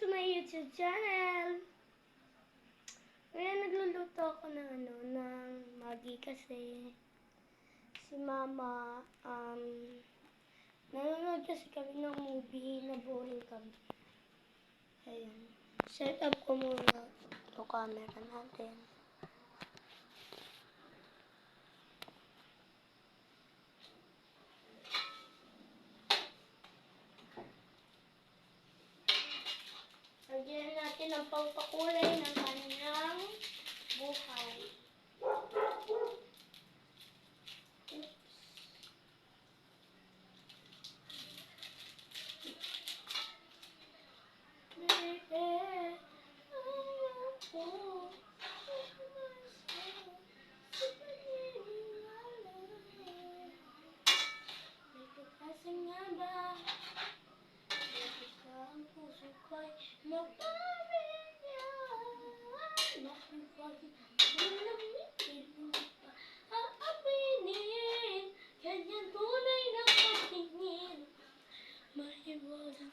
my YouTube channel. Ngayon nagluluto ako ng Maggi kasi si Mama, nanonood kasi kami ng movie na boring kami. Ayan. Set up ko muna ito camera natin. Lagyan natin ang pangpakulay ng kanyang buhay.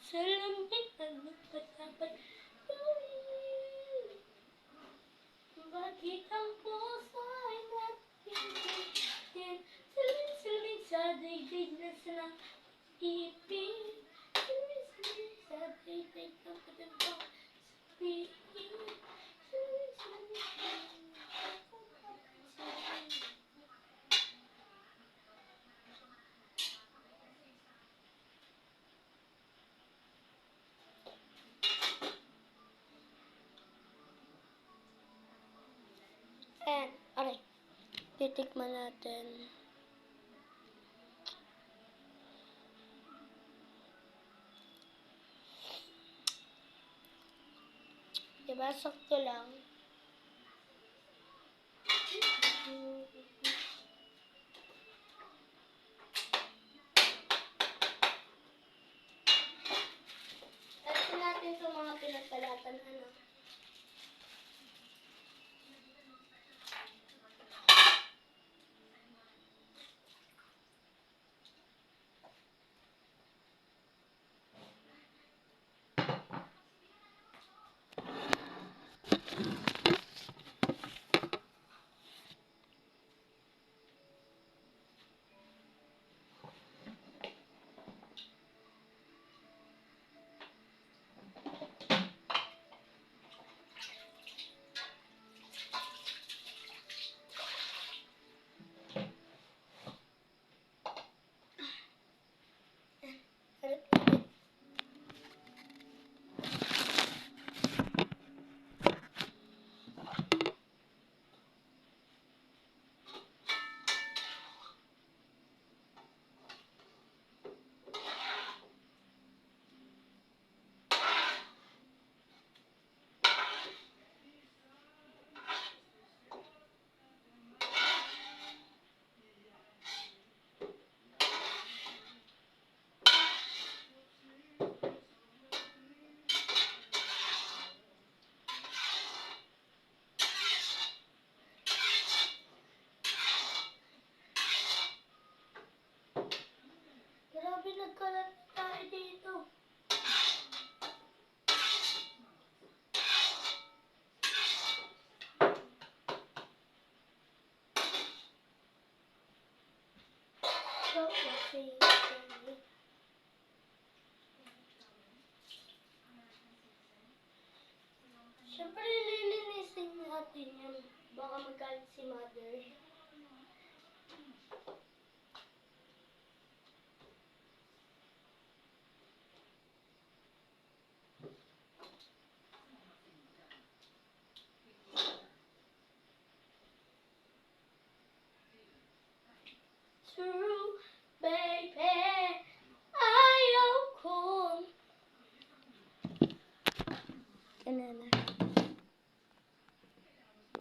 Salamin ang dapat gawin. Bakit ang puso ay natin siling sa daigdig na sinakipin. Siling sa daigdig na patibang sa piin. Aray, titikman natin. Diba, sakto lang. Ito natin sa mga pinagbalatan, grabe, nagkalat tayo dito. Siyempre, lilinisin natin yan. Baka magalit si Mother.